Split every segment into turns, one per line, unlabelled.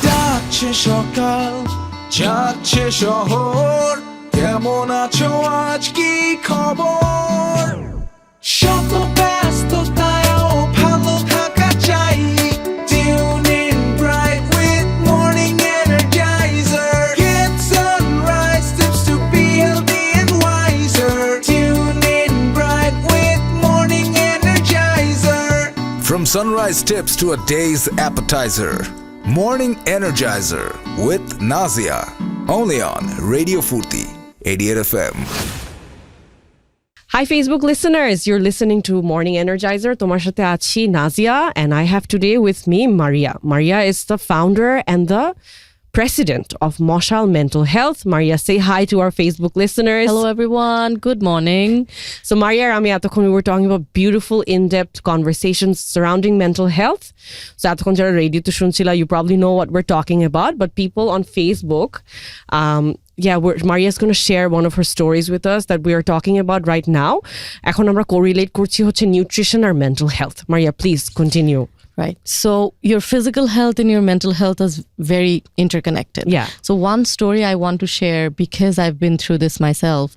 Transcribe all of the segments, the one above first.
যাচ্ছে সকাল যাচ্ছে শহর কেমন আছো আজ কি খবর শত ব্যস্ততায়ও ভালো থাকা চাই Tune in bright with morning Energizer Get sunrise tips to be healthy and wiser Tune in bright with morning Energizer
From sunrise tips to a day's appetizer Morning Energizer with Nazia only on Radio Foorti 88 FM
Hi Facebook listeners, you're listening to Morning Energizer. Tomar সাথে আছি Nazia and I have today with me Maria. Maria is the founder and the president of Moshal Mental Health. Maria, say hi to our Facebook listeners.
Hello everyone, good morning.
So Maria and I we were talking about beautiful in-depth conversations surrounding mental health. So এতক্ষণ যারা রেডিওতে শুনছিলা, you probably know what we're talking about, but people on Facebook Maria's going to share one of her stories with us that we are talking about right now. এখন আমরা correlate করছি হচ্ছে nutrition R mental health. Maria, please continue.
Right. So your physical health and your mental health is very interconnected.
Yeah.
So one story I want to share because I've been through this myself.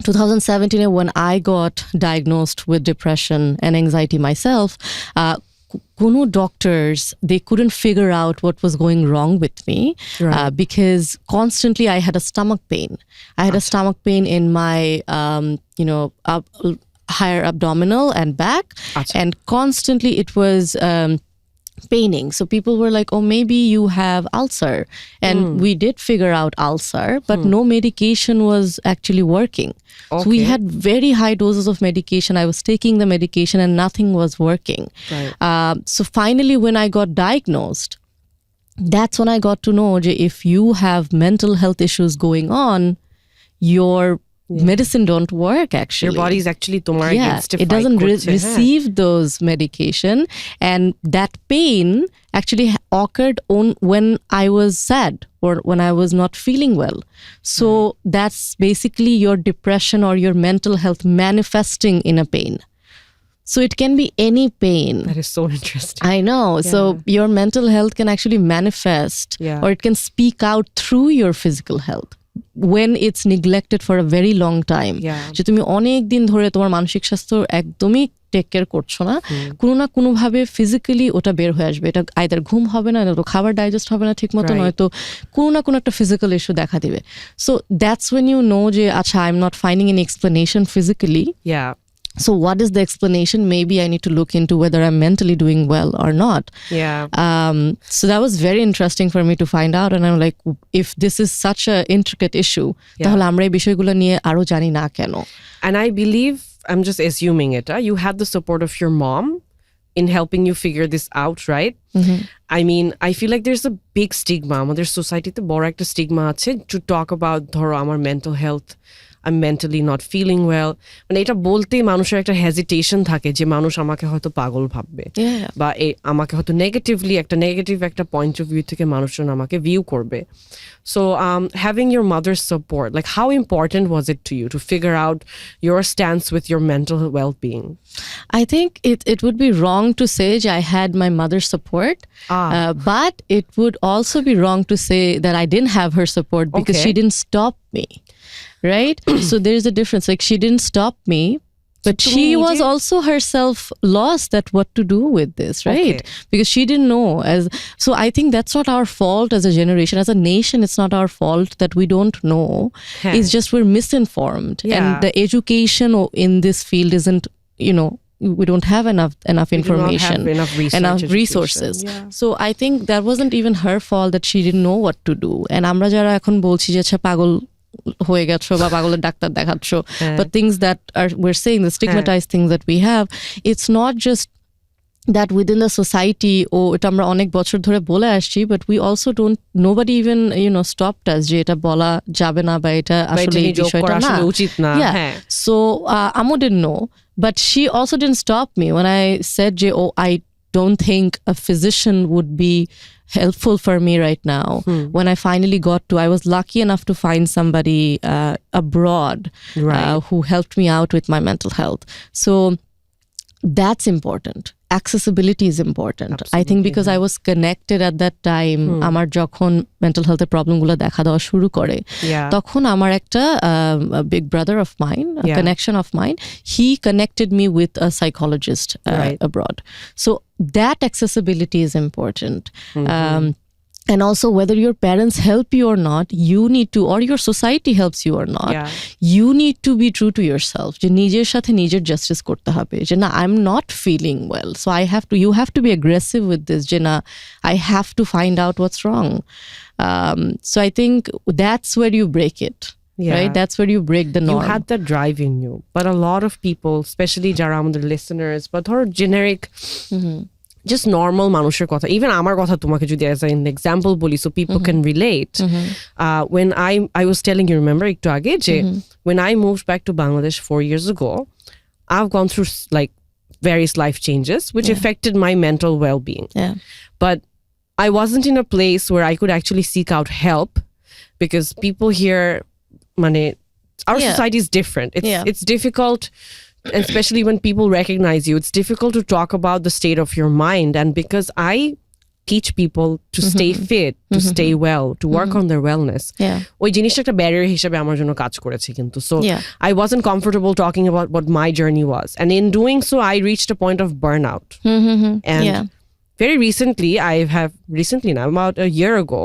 2017 when I got diagnosed with depression and anxiety myself, কোনো doctors, they couldn't figure out what was going wrong with me because constantly I had a stomach pain. I had a stomach pain in my, higher abdominal and back and constantly it was paining. So people were like, oh, maybe you have ulcer. And we did figure out ulcer, but no medication was actually working. Okay. So we had very high doses of medication. I was taking the medication and nothing was working.
Right.
So finally, when I got diagnosed, that's when I got to know that if you have mental health issues going on, your medicine don't work actually.
Your body is actually against
it doesn't receive those medication and that pain actually occurred when I was sad or when I was not feeling well. So that's basically your depression or your mental health manifesting in a pain. So it can be any pain.
That is so interesting.
I know. Yeah. So your mental health can actually manifest or it can speak out through your physical health when it's neglected for a very long time. যে তুমি অনেক দিন ধরে তোমার মানসিক স্বাস্থ্য একদমই take care করছো না, কোনো না কোনো ভাবে ফিজিক্যালি ওটা বের হয়ে আসবে। এটা আইদার ঘুম হবে না, নয়তো খাবার ডাইজেস্ট হবে না ঠিক মতো, নয়তো কোনো না কোনো একটা ফিজিক্যাল ইস্যু দেখা দিবে। So that's when you know যে আচ্ছা I am not finding any explanation physically. So what is the explanation? Maybe I need to look into whether I'm mentally doing well or not. So that was very interesting for me to find out. And I'm like, if this is such an intricate issue, তাহলে আমরা এই বিষয়গুলো নিয়ে আরো জানি না কেন?
And I believe, I'm just assuming it, you had the support of your mom in helping you figure this out, right? I mean, I feel like there's a big stigma. আমাদের সোসাইটিতে বড় একটা স্টিগমা আছে to talk about ধরো আমার mental health, I'm mentally not feeling well. মানে এটা বলতেই মানুষের একটা হেজিটেশন থাকে যে মানুষ আমাকে হয়তো পাগল ভাববে বা আমাকে হয়তো নেগেটিভ একটা পয়েন্ট অফ ভিউ থেকে মানুষজন আমাকে ভিউ করবে। So having your mother's support, like how important was it to you to figure out your stance with your mental well-being?
I think it would be wrong to say I had my mother's support, but it would also be wrong to say that I didn't have her support because she didn't stop me. Right? So there's a difference. Like she didn't stop me, but she was also herself lost at what to do with this, right? Because she didn't know. So I think that's not our fault as a generation. As a nation, it's not our fault that we don't know. It's just we're misinformed. And the education in this field isn't, we don't have enough information, enough resources. So I think that wasn't even her fault that she didn't know what to do. And আমরা যারা এখন বলছি যে আচ্ছা পাগল হয়ে গেছো বা পাগলের ডাক্তার দেখাচ্ছ, but things that we're saying, the stigmatized things that we have, it's not just that within the society এটা আমরা অনেক বছর ধরে বলে আসছি, but we also nobody even stopped us যে এটা বলা যাবে না বা এটা আসলে এই বিষয়টা না,
উচিত না।
So Amo didn't know, but she also didn't stop me when I said যে I don't think a physician would be helpful for me right now. When I finally I was lucky enough to find somebody abroad who helped me out with my mental health. So that's important. Accessibility is important.
Absolutely.
I think because I was connected at that time, আমার যখন mental health problem গুলো দেখা দেওয়া শুরু করে, তখন আমার একটা a big brother of mine, a connection of mine, he connected me with a psychologist abroad. So that accessibility is important. And also, whether your parents help you or not, you need to, or your society helps you or not, you need to be true to yourself. যে নিজের সাথে নিজের justice করতে হবে। যে না, I'm not feeling well, so you have to be aggressive with this. যে না, I have to find out what's wrong. So I think that's where you break it. Right? That's where you break the norm.
You had that drive in you. But a lot of people, especially যারা আমাদের listeners, but ধরো generic, just normal মানুষের কথা, even আমার কথা তোমাকে যদি as an example বলি, so people can relate. When I was telling you, remember একটু আগে যে when I moved back to Bangladesh 4 years ago, I've gone through like various life changes which affected my mental well-being. But I wasn't in a place where I could actually seek out help because people here, our society is different. It's difficult, especially when people recognize you, it's difficult to talk about the state of your mind. And because I teach people to stay fit, to stay well, to work on their wellness, ওই জিনিসটা একটা barrier হিসেবে আমার জন্য কাজ করেছে কিন্তু. So I wasn't comfortable talking about what my journey was. And in doing so, I reached a point of burnout. And very recently, now about a year ago,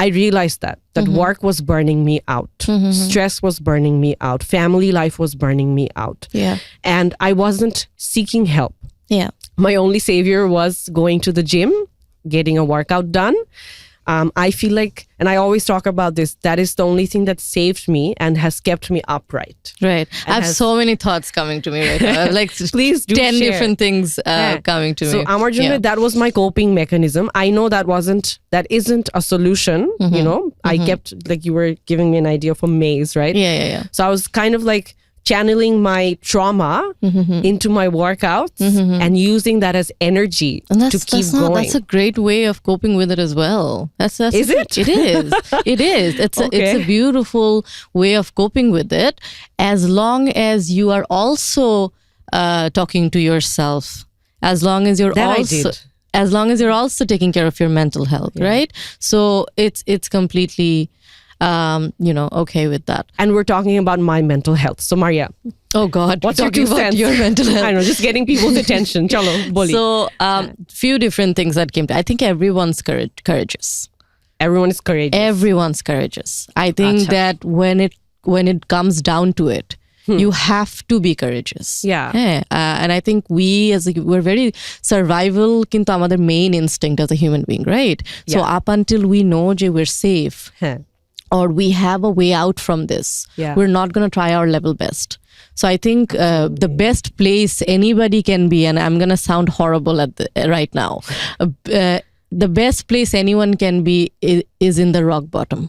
I realized that work was burning me out. Stress was burning me out. Family life was burning me out. And I wasn't seeking help. My only savior was going to the gym, getting a workout done. I feel like, and I always talk about this, that is the only thing that saved me and has kept me upright.
Right. I have so many thoughts coming to me right now. Like
please do
10
share.
different things coming to me.
So Amar Junne, that was my coping mechanism. I know that isn't a solution, you know. I kept, like you were giving me an idea for maze, right?
Yeah.
So I was kind of like channeling my trauma into my workouts and using that as energy to keep going.
That's a great way of coping with it as well.
Is it?
It is. It is. It's a beautiful way of coping with it, as long as you are also talking to yourself. As long as you're as long as you're also taking care of your mental health, right? So it's completely okay with that.
And we're talking about my mental health. So Maria,
oh God,
what's your 2 cents?
Your mental health?
I know, just getting people's attention. Chalo, boli.
So few different things that came to. I think everyone's courageous.
Everyone is courageous.
Everyone's courageous. I think that when it comes down to it, you have to be courageous. And I think we're very survival kintu amader main instinct as a human being, right? So up until we know that we're safe or we have a way out from this, we're not going to try our level best. So I think the best place anybody can be, and I'm going to sound horrible right now, the best place anyone can be is in the rock bottom.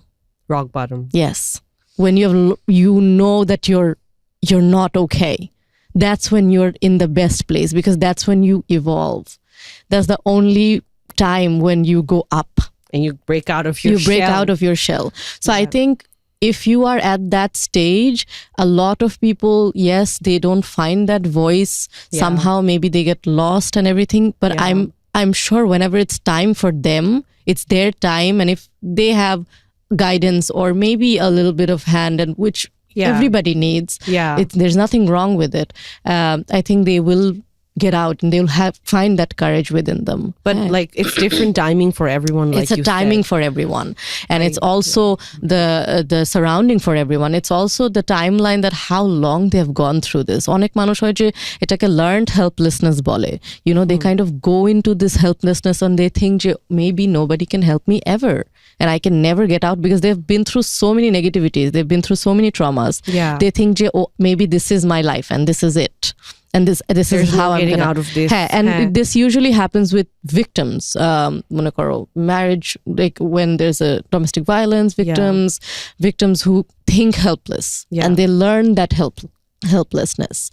Rock bottom.
Yes. When you know that you're not okay, that's when you're in the best place, because that's when you evolve. That's the only time when you go up.
And you break out of your shell.
You break out of your shell. So I think if you are at that stage, a lot of people, yes, they don't find that voice. Somehow maybe they get lost and everything. But I'm sure whenever it's time for them, it's their time. And if they have guidance or maybe a little bit of hand, and which everybody needs, there's nothing wrong with it. I think they will get out and they'll find that courage within them.
But like it's different timing for everyone.
It's a timing for everyone, and it's also the surrounding for everyone. It's also the timeline that how long they have gone through this. Onek manush hoy je etake learned helplessness bole. You know, they kind of go into this helplessness and they think je maybe nobody can help me ever, and I can never get out because they've been through so many negativities. They've been through so many traumas. They think je maybe this is my life and this is it. And this is how I'm getting
out of this.
And this usually happens with victims. Marriage, like when there's a domestic violence, victims who think helpless, and they learn that helplessness.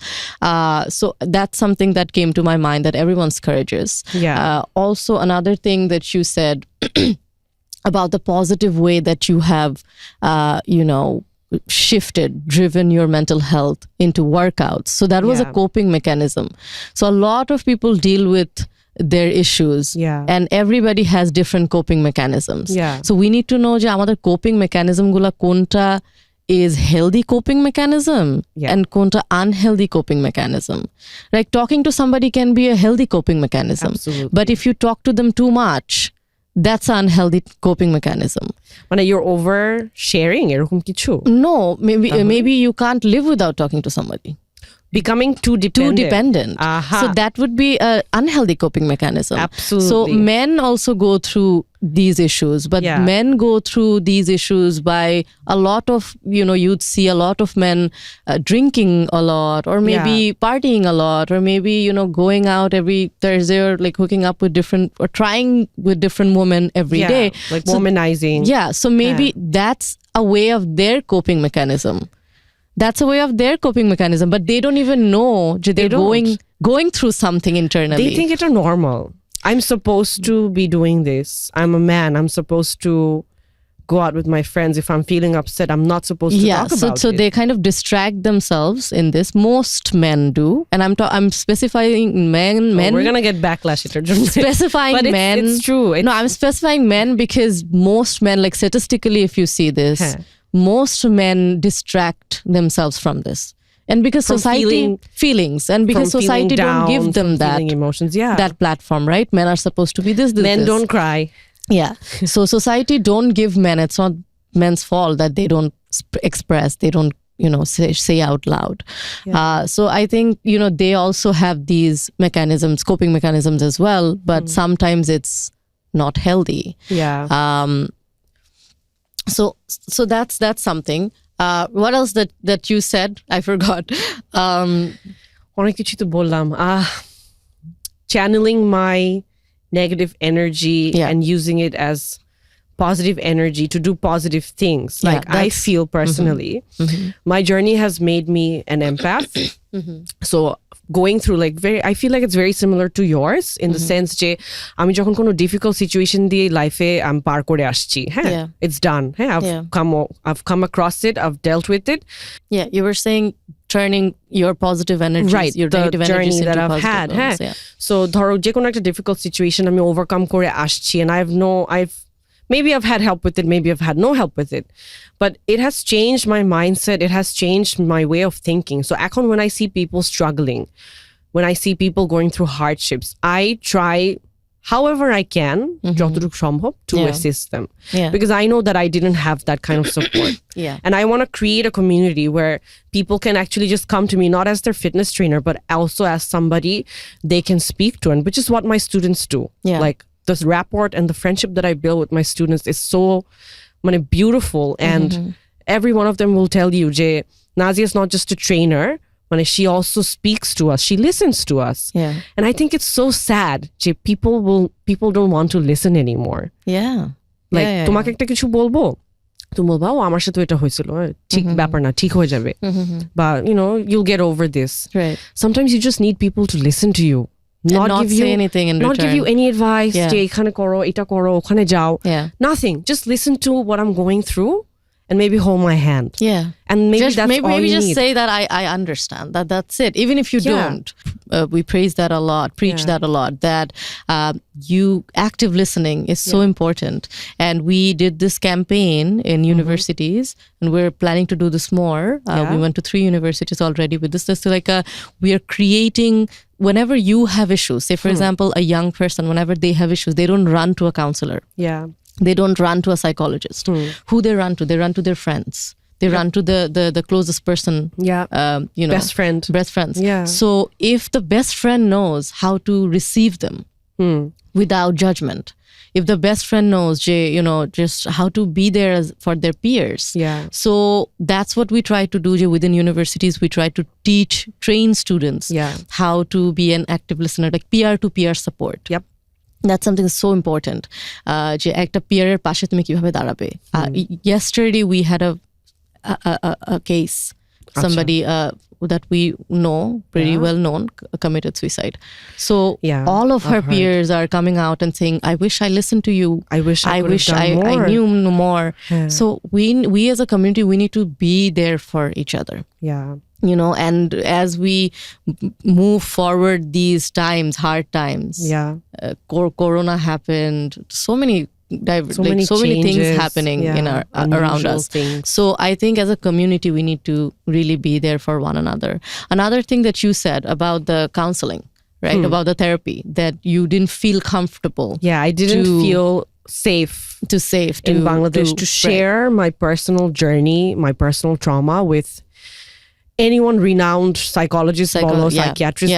So that's something that came to my mind, that everyone's courageous. Also, another thing that you said about the positive way that you have, driven your mental health into workouts. So that was a coping mechanism. So a lot of people deal with their issues and everybody has different coping mechanisms. So we need to know যে আমাদের coping mechanism গুলা কোনটা is healthy coping mechanism and konta unhealthy coping mechanism. Like talking to somebody can be a healthy coping mechanism.
Absolutely.
But if you talk to them too much, that's an unhealthy coping mechanism.
মানে you're over sharing এরকম কিছু?
No, maybe you can't live without talking to somebody.
Becoming too dependent.
So that would be an unhealthy coping mechanism.
Absolutely.
So men also go through these issues, but men go through these issues by a lot of, you'd see a lot of men drinking a lot, or maybe partying a lot, or maybe, going out every Thursday, or like hooking up with or trying with different women every day.
Like womanizing.
Yeah. So maybe that's a way of their coping mechanism. That's a way of their coping mechanism, but they don't even know they're going through something internally.
They think it's normal. I'm supposed to be doing this. I'm a man. I'm supposed to go out with my friends. If I'm feeling upset, I'm not supposed to talk about it.
So they kind of distract themselves in this. Most men do, and I'm specifying men.
We're gonna get backlash later.
Specifying
but
men.
It's true.
No, I'm specifying men because most men, like statistically, if you see this. Most men distract themselves from this, and because
from
society feelings, and because society don't give them that
emotions,
that platform, right? Men are supposed to be this.
Men don't cry.
Yeah. So society don't give men. It's not men's fault that they don't express. They don't, say out loud. So I think they also have these mechanisms, coping mechanisms as well. But sometimes it's not healthy.
Yeah.
So that's something. What else that you said? I forgot.
অনেক কিছু তো বললাম. Channeling my negative energy and using it as positive energy to do positive things. Like I feel personally, my journey has made me an empath. So going through I feel like it's very similar to yours in the sense যে আমি যখন কোনো difficult situation দিয়ে লাইফে আমি পার করে আসছি, it's done. I've come across it, I've dealt with it.
Yeah, you were saying turning your positive energies, your negative energies into
that I've
positive
had.
ones,
So ধরো যে কোনো একটা difficult situation আমি overcome করে আসছি, and maybe I've had help with it, maybe I've had no help with it. But it has changed my mindset. It has changed my way of thinking. So when I see people struggling, when I see people going through hardships, I try however I can to assist them. Because I know that I didn't have that kind of support. And I want to create a community where people can actually just come to me, not as their fitness trainer, but also as somebody they can speak to, and which is what my students do. Like, this rapport and the friendship that I build with my students is so beautiful. And every one of them will tell you, Nazia is not just a trainer, she also speaks to us. She listens to us. And I think it's so sad. People don't want to listen anymore. Like, তোমাকে একটা কিছু বলবো, তুমি বলবা ও আমার সাথে এটা হয়েছিল, ঠিক ব্যাপার না, ঠিক হয়ে যাবে, বা you'll get over this. Sometimes you just need people to listen to you. Not give
say anything in
not
return.
Give you any advice. এখানে করো, এটা করো, ওখানে যাও. Nothing. Just listen to what I'm going through and maybe hold my hand. And maybe that's all you
just
need.
say that I understand. That's it. Even if you don't. We praise that a lot, preach that a lot, that active listening is so important. And we did this campaign in universities, and we're planning to do this more. We went to 3 universities already with this. It's like we are creating, whenever you have issues, say for example, a young person, whenever they have issues, they don't run to a counselor. They don't run to a psychologist. Who they run to? They run to their friends. They run to the closest person.
Best friend.
Best friends. So if the best friend knows how to receive them without judgment, if the best friend knows, just how to be there for their peers. So that's what we try to do within universities. We try to train students how to be an active listener, like peer-to-peer support. That's something so important. যে একটা peer-এর পাশে তুমি কিভাবে দাঁড়াবে. Yesterday we had a case. Somebody that we know, pretty well known, committed suicide. So all of her peers are coming out and saying, I wish I listened to you.
I wish
I knew more. So we as a community, we need to be there for each other.
Yeah.
You know, and as we move forward these times, hard times, Corona happened, so many things happening in our around us. So I think as a community, we need to really be there for one another. Another thing that you said about the counseling, right? About the therapy, that you didn't feel comfortable.
Yeah, I didn't feel safe in Bangladesh to share my personal journey, my personal trauma with anyone renowned, psychologist, psychiatrist,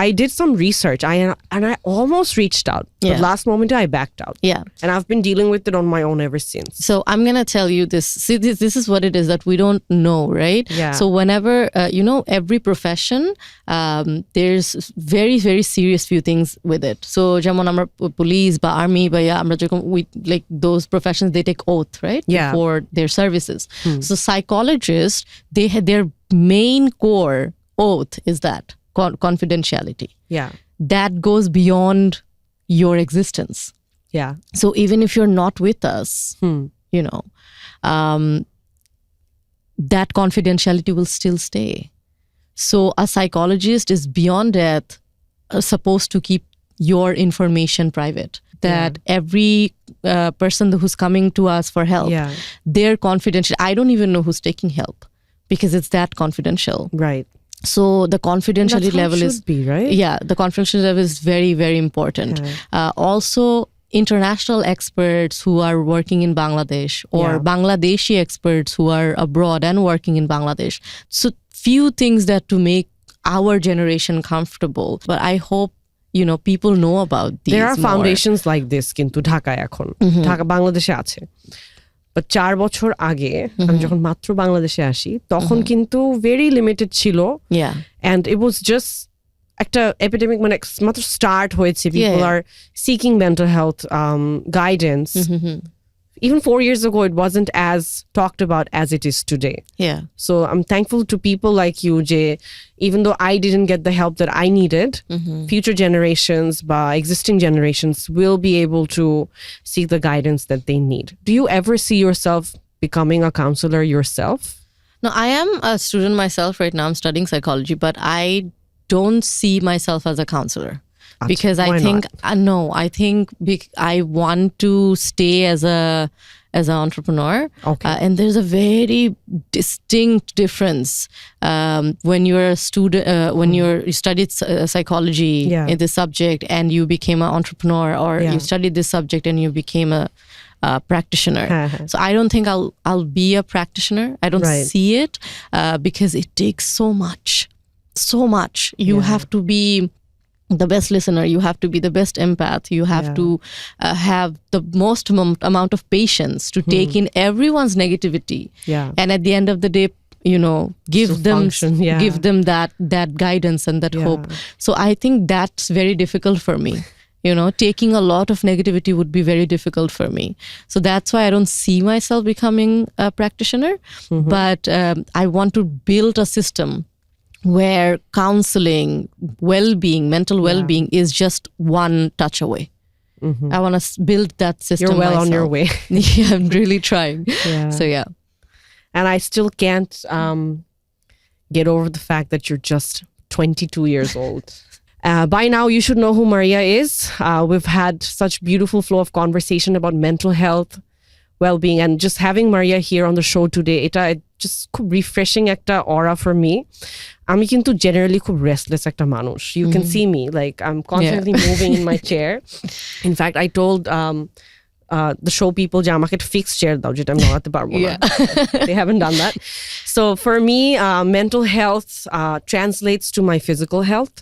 I did some research. I almost reached out, but last moment I backed out.
Yeah,
and I've been dealing with it on my own ever since.
So I'm gonna tell you this. See, this is what it is that we don't know, right?
Yeah.
So whenever every profession, there's very very serious few things with it. So যেমন আমরা police বা army বা আমরা যখন we like those professions, they take oath, right? For their services. So psychologists, they had their main core oath is that confidentiality.
Yeah,
that goes beyond your existence.
Yeah.
So even if you're not with us, that confidentiality will still stay. So a psychologist is beyond death supposed to keep your information private. That every person who's coming to us for help, their confidential. I don't even know who's taking help, because it's that confidential.
Right.
So the confidentiality level
is be, right?
Yeah, the confidentiality level is very, very important. Also, international experts who are working in Bangladesh, or Bangladeshi experts who are abroad and working in Bangladesh. So few things that to make our generation comfortable. But I hope people know about these.
There are foundations like this কিন্তু ঢাকায় এখন ঢাকা বাংলাদেশে আছে। But 4 বছর আগে আমি যখন মাত্র বাংলাদেশে আসি তখন কিন্তু very limited ছিল। And it was just একটা epidemic, মানে মাত্র start হয়েছে, people are seeking mental health guidance. Even 4 years ago, it wasn't as talked about as it is today.
Yeah.
So I'm thankful to people like you, Jay. Even though I didn't get the help that I needed, future generations, existing generations will be able to seek the guidance that they need. Do you ever see yourself becoming a counselor yourself?
No, I am a student myself right now. I'm studying psychology, but I don't see myself as a counselor. Because I think I think I want to stay as an entrepreneur.
Okay.
And there's a very distinct difference when you're a student, when you studied psychology in this subject and you became an entrepreneur, or you studied this subject and you became a practitioner. So I don't think I'll be a practitioner. I don't see it because it takes so much. You have to be the best listener, you have to be the best empath, you have to have the most amount of patience to take in everyone's negativity, and at the end of the day, give them that guidance and that hope. So I think that's very difficult for me. Taking a lot of negativity would be very difficult for me. So that's why I don't see myself becoming a practitioner, but I want to build a system where counseling, well-being, mental well-being is just one touch away. I want to build that system.
You're well
myself.
On your way.
Yeah, I'm really trying. So
and I still can't get over the fact that you're just 22 years old. By now, you should know who Maria is. We've had such beautiful flow of conversation about mental health, well-being, and just having Maria here on the show today, এটা just খুব refreshing একটা aura for me. আমি কিন্তু generally খুব restless একটা মানুষ. You can see me, like I'm constantly moving in my chair. In fact, I told the show people যে আমাকে একটা fixed chair দাও যেটা আমি নড়াতে পারবো না. They haven't done that. So for me, mental health translates to my physical health.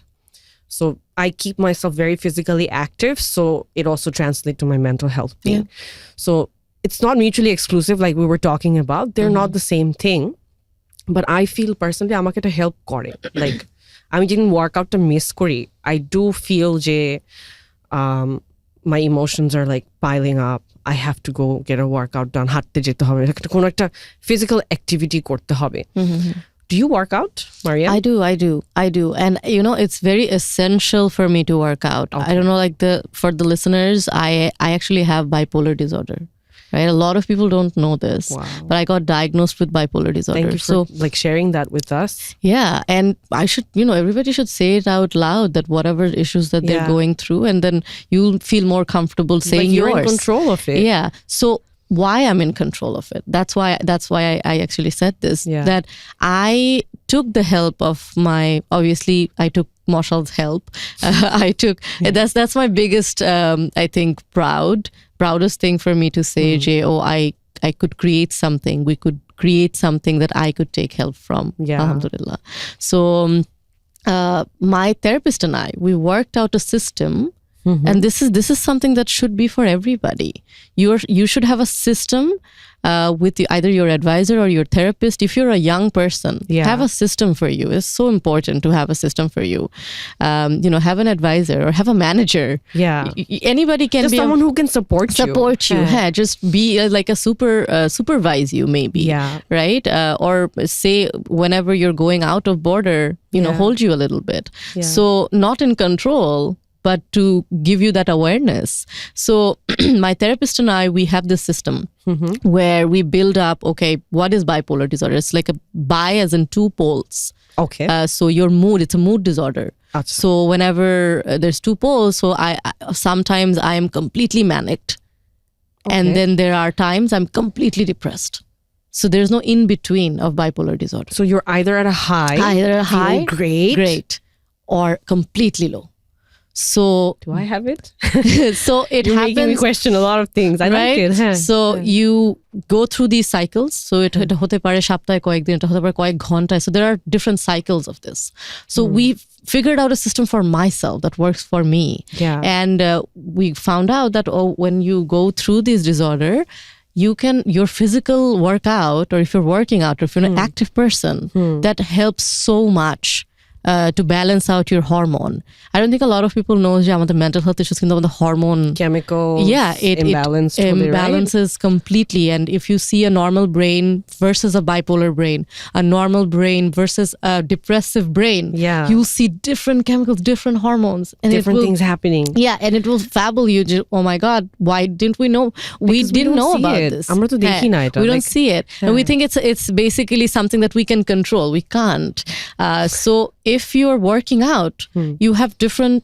So I keep myself very physically active, so it also translates to my mental health being. So it's not mutually exclusive like we were talking about. They're not the same thing. But I feel personally, আমাকে এটা help করে. Like, আমি যখন workoutটা miss করি, I do feel যে my emotions are like piling up. I have to go get a workout done. হাঁটতে যেতে হবে. কোনো একটা physical activity করতে হবে. Do you work out, Maria?
I do. And it's very essential for me to work out.
Okay.
I don't know, for the listeners, I actually have bipolar disorder. Right? A lot of people don't know this, but I got diagnosed with bipolar disorder.
Thank you for sharing that with us.
Yeah, and I should, everybody should say it out loud, that whatever issues that they're going through, and then you'll feel more comfortable saying
you're
yours.
in control of it.
Yeah. So why I'm in control of it? That's why I actually said this.
Yeah.
That I took the help of obviously I took Moshal's help. That's my biggest, I think, proudest thing for me to say, I could create something. We could create something that I could take help from.
Yeah.
Alhamdulillah. So my therapist and I, we worked out a system. And this is something that should be for everybody. You should have a system with either your advisor or your therapist. If you're a young person, have a system for you. It's so important to have a system for you. Have an advisor or have a manager.
Yeah,
anybody can
just
be
someone who can support you.
Yeah. Just be like a supervise you, maybe.
Yeah,
right. Or say whenever you're going out of border, hold you a little bit. Yeah. So not in control, but to give you that awareness. So my therapist and I, we have this system where we build up, what is bipolar disorder? It's like a bi as in two poles.
Okay.
So your mood, it's a mood disorder. Achha. So whenever there's two poles, so sometimes I am completely manic. And then there are times I'm completely depressed. So there's no in between of bipolar disorder.
So you're either at a high,
great, or completely low. So
do I have it?
So it
You're
happens.
Making me question a lot of things. I like it. Huh?
So you go through these cycles. So it hote pare saptahe koyekdin, এটা hote pare koyek ghonta. So there are different cycles of this. So we figured out a system for myself that works for me.
Yeah.
And we found out that when you go through this disorder, your physical workout, or if you're working out, or if you're an active person, that helps so much. To balance out your hormone. I don't think a lot of people know that the mental health issues the hormone
chemicals
imbalances
right?
completely. And if you see a normal brain versus a bipolar brain, a normal brain versus a depressive brain, you'll see different chemicals, different hormones, and
different things happening.
Yeah, and it will fabble you. Oh my God, why didn't we know? We didn't know about this.
We
don't see it, and we think it's basically something that we can control. We can't. So if you're working out, you have different,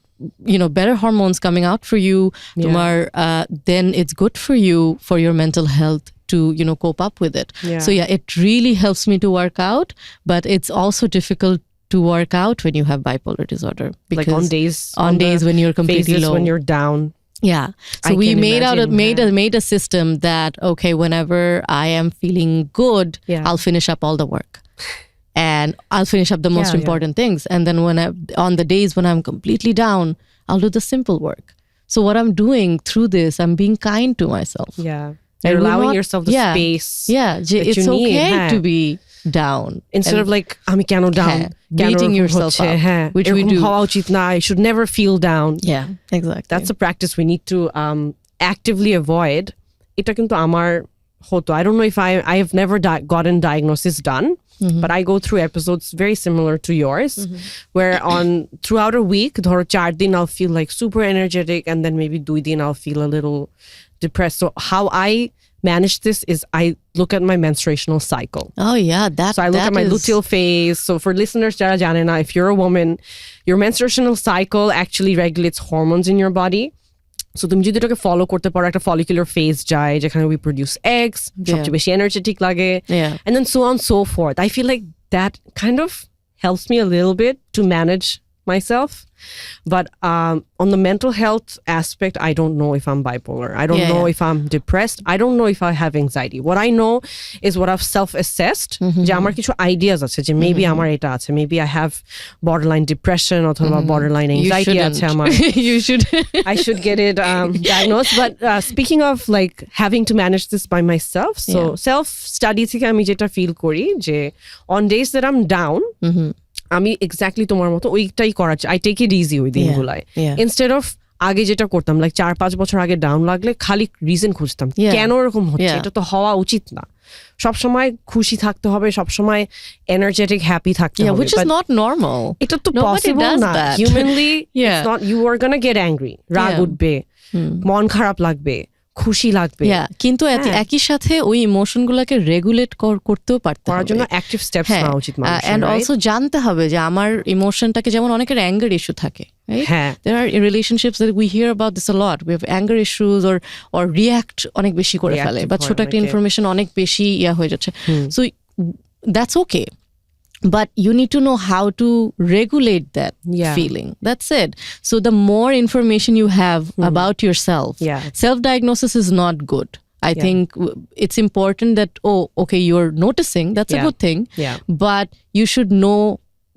better hormones coming out for you, then it's good for you, for your mental health to, cope up with it. Yeah. So it really helps me to work out, but it's also difficult to work out when you have bipolar disorder. Because
like on days
when you're completely low.
When you're down.
Yeah. So we made a system that, whenever I am feeling good, I'll finish up all the work. And I'll finish up the most important things. And then on the days when I'm completely down, I'll do the simple work. So what I'm doing through this, I'm being kind to myself.
Yeah. You're allowing yourself the space.
Yeah. It's okay to be down.
Instead of like, I'm down.
Beating yourself up. Which we do.
I should never feel down.
Yeah, exactly.
That's a practice we need to actively avoid. I don't know if I have never gotten diagnosis done. But I go through episodes very similar to yours, where throughout a week, dhoro 4 din I'll feel like super energetic, and then maybe 2 din I'll feel a little depressed. So how I manage this is I look at my menstruational cycle.
Oh yeah,
so I look at my luteal phase. So for listeners, jara jane na, if you're a woman, your menstruational cycle actually regulates hormones in your body. So তুমি যদি এটাকে follow করতে পারো, একটা follicular phase যায় যেখানে we produce eggs, সবচেয়ে বেশি এনার্জেটিক লাগে, and then so on and so forth. I feel like that kind of helps me a little bit to manage myself. But on the mental health aspect, I don't know if I'm bipolar. I don't know if I'm depressed. I don't know if I have anxiety. What I know is what I've self-assessed. যে আমার কিছু ideas আছে যে maybe আমার এটা আছে. Maybe I have borderline depression অথবা borderline anxiety আছে আমার.
You should.
I should get it diagnosed. But speaking of like having to manage this by myself, so self-study থেকে আমি যেটা feel করি যে on days that I'm down, আমি exactly তোমার মতো ওইটাই করার, I take it easy ওই দিনগুলাই, instead of আগে যেটা করতাম লাইক 4-5 বছর আগে ডাউন লাগলে খালি রিজন খুঁজতাম কেন এরকম হচ্ছে, এটা তো হওয়া উচিত না, সবসময় খুশি থাকতে হবে, সবসময় এনার্জেটিক হ্যাপি থাকতে হবে,
which is not normal.
এটা তো পসিবল না humanly. it's not, you are gonna get angry, রাগ উঠবে, মন খারাপ লাগবে, খুশি লাগবে,
কিন্তু একই সাথে ওই ইমোশন গুলাকে রেগুলেট করতেও পারতে হবে,
করার জন্য অ্যাক্টিভ স্টেপস নেওয়া উচিত মানুষের,
এন্ড অলসো জানতে হবে যে আমার ইমোশনটাকে, যেমন অনেকের অ্যাঙ্গার ইস্যু থাকে, there are relationships that we hear about this a lot, we have anger issues or react অনেক বেশি করে ফেলে, বা ছোট একটা ইনফরমেশন অনেক বেশি হয়ে যাচ্ছে, so that's okay. But you need to know how to regulate that feeling. That's it. So the more information you have about yourself, self-diagnosis is not good. I think it's important that, okay, you're noticing, that's a good thing, but you should know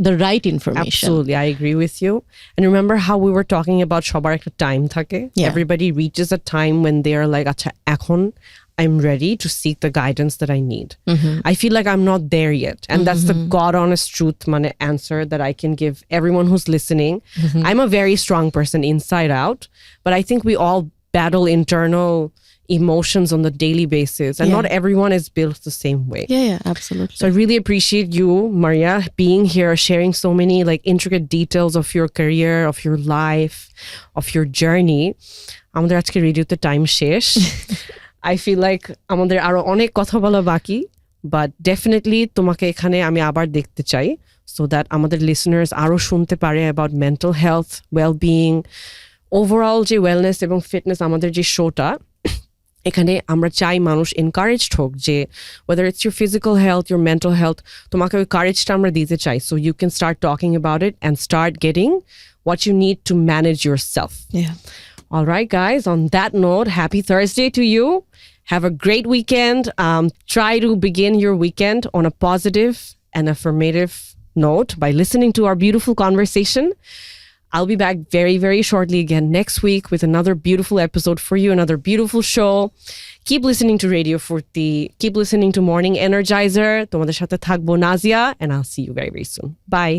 the right information.
Absolutely, I agree with you. And remember how we were talking about shobar ekta time thake? Everybody reaches a time when they are like, acha, ekhon I'm ready to seek the guidance that I need. I feel like I'm not there yet. And that's the God honest truth answer that I can give everyone who's listening. I'm a very strong person inside out, but I think we all battle internal emotions on the daily basis, and not everyone is built the same way.
Yeah, absolutely.
So I really appreciate you, Maria, being here, sharing so many like intricate details of your career, of your life, of your journey. Amader ajke radio te time shesh. I feel like আমাদের আরো অনেক কথা বলা বাকি, but definitely তোমাকে এখানে আমি আবার দেখতে চাই, so that আমাদের listeners আরো শুনতে পারে about mental health, well-being, overall যে wellness এবং fitness আমাদের যে শোটা, এখানে আমরা চাই মানুষ encouraged হোক যে whether it's your physical health, your mental health, তোমাকে ওই courageটা আমরা দিতে চাই, so you can start talking about it and start getting what you need to manage yourself. All right, guys, on that note, happy Thursday to you. Have a great weekend. Try to begin your weekend on a positive and affirmative note by listening to our beautiful conversation. I'll be back very, very shortly again next week with another beautiful episode for you, another beautiful show. Keep listening to Radio Foorti. Keep listening to Morning Energizer. Tomader sathe thakbo Nazia, and I'll see you very, very soon. Bye.